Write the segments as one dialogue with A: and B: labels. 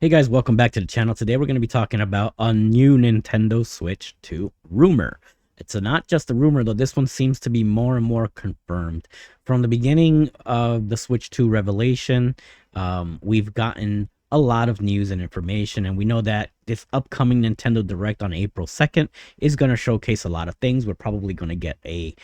A: Hey guys, welcome back to the channel. Today we're going to be talking about a new Nintendo Switch 2 rumor. It's not just a rumor though, this one seems to be more and more confirmed. From the beginning of the Switch 2 revelation, we've gotten a lot of news and information, and we know that this upcoming Nintendo Direct on April 2nd is going to showcase a lot of things. We're probably going to get the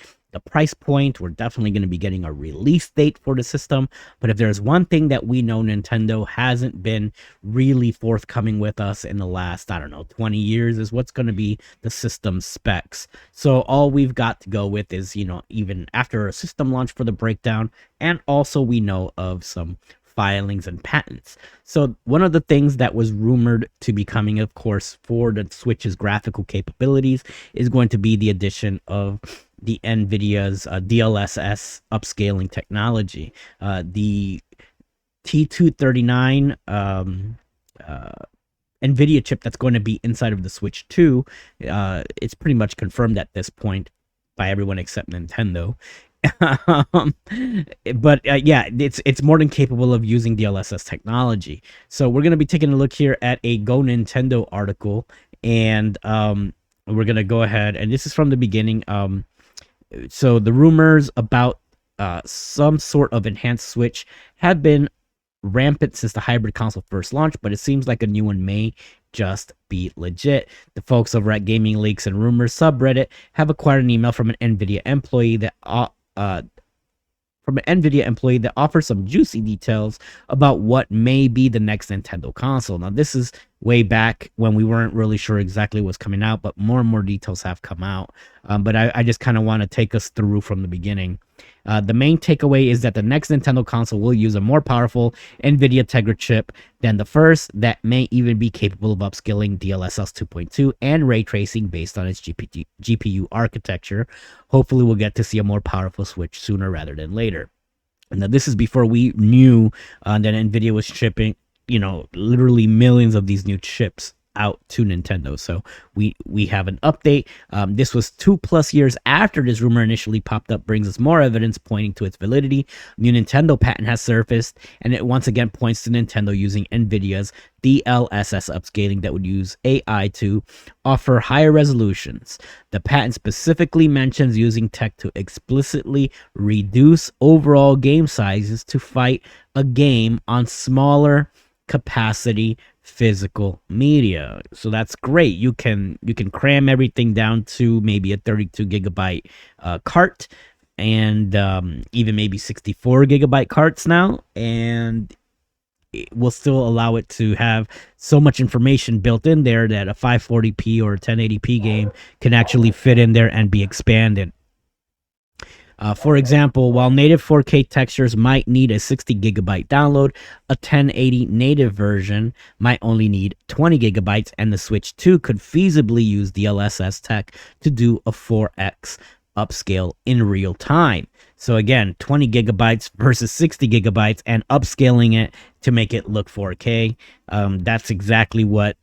A: price point. We're definitely going to be getting a release date for the system. But if there's one thing that we know Nintendo hasn't been really forthcoming with us in the last, I don't know, 20 years, is what's going to be the system specs. So all we've got to go with is, even after a system launch for the breakdown, and also we know of some filings and patents. So one of the things that was rumored to be coming, of course, for the Switch's graphical capabilities is going to be the addition of the NVIDIA's DLSS upscaling technology. The T239 NVIDIA chip that's going to be inside of the Switch 2, it's pretty much confirmed at this point by everyone except Nintendo. But yeah, it's more than capable of using DLSS technology. So we're going to be taking a look here at a Go Nintendo article, and we're going to go ahead, and this is from the beginning. So the rumors about some sort of enhanced Switch have been rampant since the hybrid console first launched, but it seems like a new one may just be legit. The folks over at Gaming Leaks and Rumors subreddit have acquired an email from an NVIDIA employee that offers some juicy details about what may be the next Nintendo console. Now, this is way back when we weren't really sure exactly what's coming out, but more and more details have come out. But I just kind of want to take us through from the beginning. The main takeaway is that the next Nintendo console will use a more powerful NVIDIA Tegra chip than the first, that may even be capable of upscaling DLSS 2.2 and ray tracing based on its GPU architecture. Hopefully, we'll get to see a more powerful Switch sooner rather than later. And now this is before we knew that NVIDIA was shipping, literally millions of these new chips out to Nintendo. So we have an update. This was 2+ years after this rumor initially popped up, brings us more evidence pointing to its validity. New Nintendo patent has surfaced, and it once again points to Nintendo using NVIDIA's DLSS upscaling that would use AI to offer higher resolutions. The patent specifically mentions using tech to explicitly reduce overall game sizes to fight a game on smaller capacity physical media. So that's great. You can cram everything down to maybe a 32 gigabyte cart, and even maybe 64 gigabyte carts now, and it will still allow it to have so much information built in there that a 540p or a 1080p game can actually fit in there and be expanded. For example, while native 4K textures might need a 60 gigabyte download, a 1080 native version might only need 20 gigabytes, and the Switch 2 could feasibly use DLSS tech to do a 4x upscale in real time. So again, 20 gigabytes versus 60 gigabytes and upscaling it to make it look 4K. That's exactly what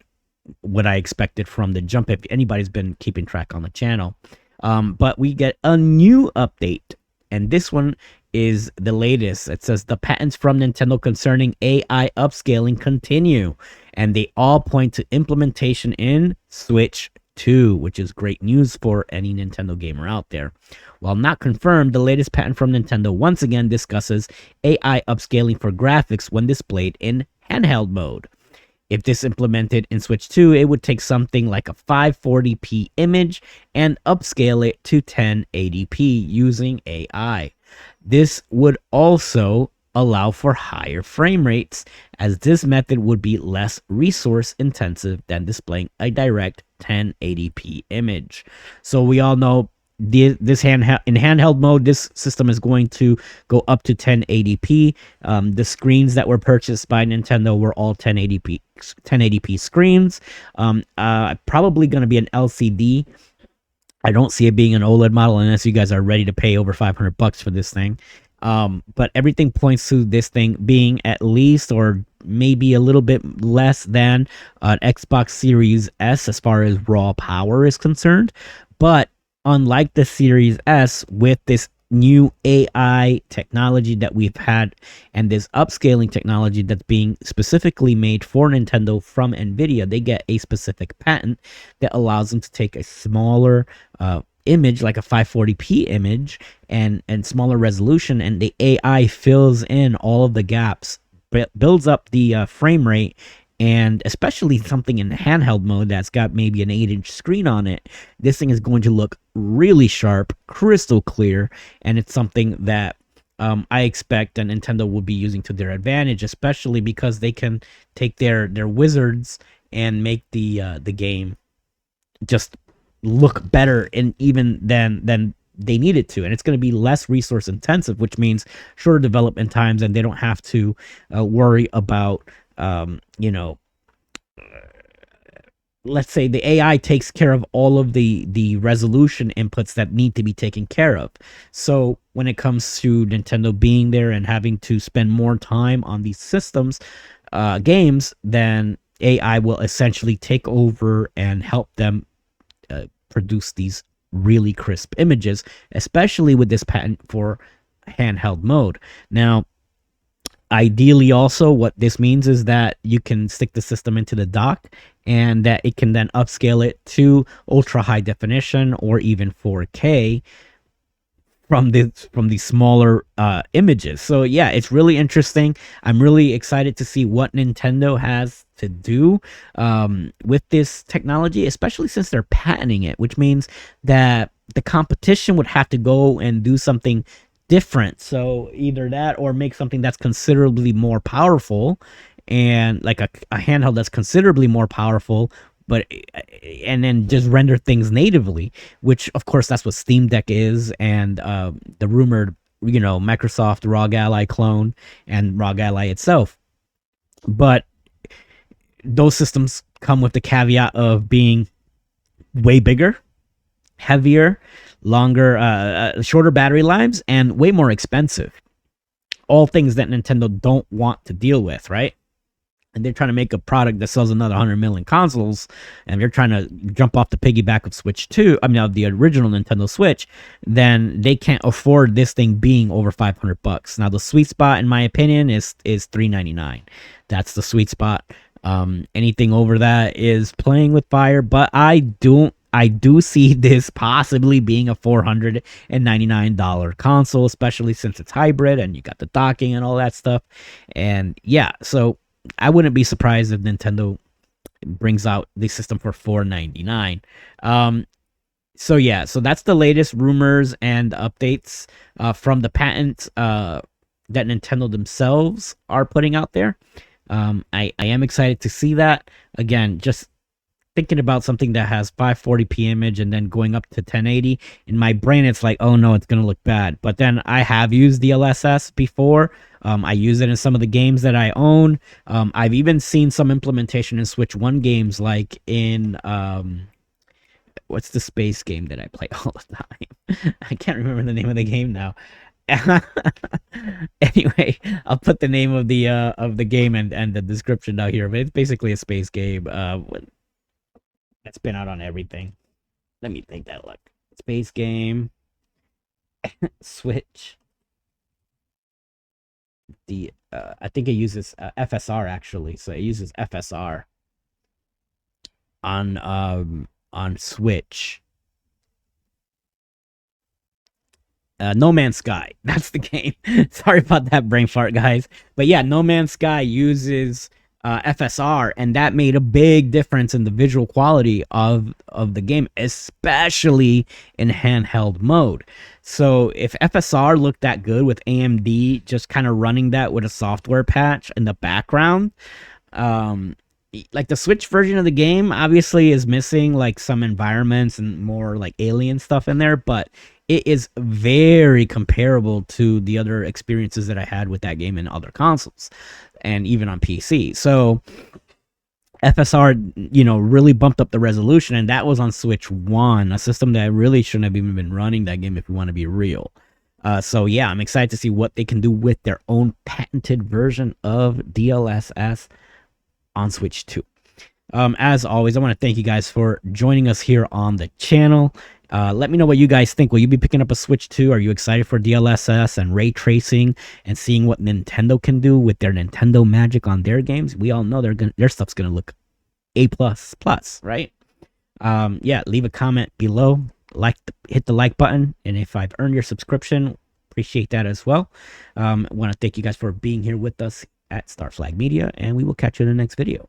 A: I expected from the jump, if anybody's been keeping track on the channel. But we get a new update, and this one is the latest. It says the patents from Nintendo concerning AI upscaling continue, and they all point to implementation in Switch 2, which is great news for any Nintendo gamer out there. While not confirmed, the latest patent from Nintendo once again discusses AI upscaling for graphics when displayed in handheld mode. If this implemented in Switch 2, it would take something like a 540p image and upscale it to 1080p using AI. This would also allow for higher frame rates, as this method would be less resource intensive than displaying a direct 1080p image. So we all know in handheld mode, this system is going to go up to 1080p. The screens that were purchased by Nintendo were all 1080p screens. Probably going to be an LCD. I don't see it being an OLED model unless you guys are ready to pay over $500 for this thing. But everything points to this thing being at least, or maybe a little bit less than, an Xbox Series S as far as raw power is concerned. But unlike the Series S, with this new AI technology that we've had, and this upscaling technology that's being specifically made for Nintendo from Nvidia. They get a specific patent that allows them to take a smaller image, like a 540p image, and smaller resolution, and the AI fills in all of the gaps, builds up the frame rate, and especially something in handheld mode that's got maybe an 8-inch screen on it, this thing is going to look really sharp, crystal clear, and it's something that I expect that Nintendo will be using to their advantage, especially because they can take their wizards and make the game just look better and even than they need it to, and it's going to be less resource intensive, which means shorter development times, and they don't have to worry about you know, let's say the AI takes care of all of the resolution inputs that need to be taken care of. So when it comes to Nintendo being there and having to spend more time on these systems, games, then AI will essentially take over and help them produce these really crisp images, especially with this patent for handheld mode. Now, ideally, also, what this means is that you can stick the system into the dock and that it can then upscale it to ultra high definition or even 4K from these smaller images. So yeah, it's really interesting. I'm really excited to see what Nintendo has to do with this technology, especially since they're patenting it, which means that the competition would have to go and do something different. So either that or make something that's considerably more powerful, and like a handheld that's considerably more powerful, but and then just render things natively, which of course that's what Steam Deck is, and the rumored, Microsoft ROG Ally clone and ROG Ally itself. But those systems come with the caveat of being way bigger, heavier, longer, shorter battery lives, and way more expensive. All things that Nintendo don't want to deal with, right? And they're trying to make a product that sells another 100 million consoles, and they're trying to jump off the piggyback of Switch 2, of the original Nintendo Switch, then they can't afford this thing being over $500. Now, the sweet spot, in my opinion, is $399. That's the sweet spot. Anything over that is playing with fire, but I do see this possibly being a $499 console, especially since it's hybrid and you got the docking and all that stuff. And yeah, so I wouldn't be surprised if Nintendo brings out the system for $499. So yeah, so that's the latest rumors and updates from the patents that Nintendo themselves are putting out there. I am excited to see that. Again, just thinking about something that has 540p image and then going up to 1080, in my brain it's like, oh no, it's gonna look bad. But then I have used DLSS before. I use it in some of the games that I own. I've even seen some implementation in Switch 1 games, like in what's the space game that I play all the time? I can't remember the name of the game now. Anyway, I'll put the name of the game and the description down here. But it's basically a space game. That's been out on everything. Let me take that look. Space game. Switch. I think it uses FSR actually. So it uses FSR on Switch. No Man's Sky. That's the game. Sorry about that brain fart, guys. But yeah, No Man's Sky uses FSR, and that made a big difference in the visual quality of the game, especially in handheld mode. So if FSR looked that good with AMD just kind of running that with a software patch in the background, like the Switch version of the game obviously is missing like some environments and more like alien stuff in there, but it is very comparable to the other experiences that I had with that game in other consoles and even on PC. So FSR, really bumped up the resolution, and that was on Switch 1, a system that really shouldn't have even been running that game if we want to be real. So yeah, I'm excited to see what they can do with their own patented version of DLSS on Switch 2. As always, I want to thank you guys for joining us here on the channel. Let me know what you guys think. Will you be picking up a Switch 2? Are you excited for DLSS and ray tracing and seeing what Nintendo can do with their Nintendo Magic on their games? We all know their stuff's gonna look A plus plus, right? Yeah, leave a comment below. Hit the like button, and if I've earned your subscription, appreciate that as well. I want to thank you guys for being here with us at Star Flag Media, and we will catch you in the next video.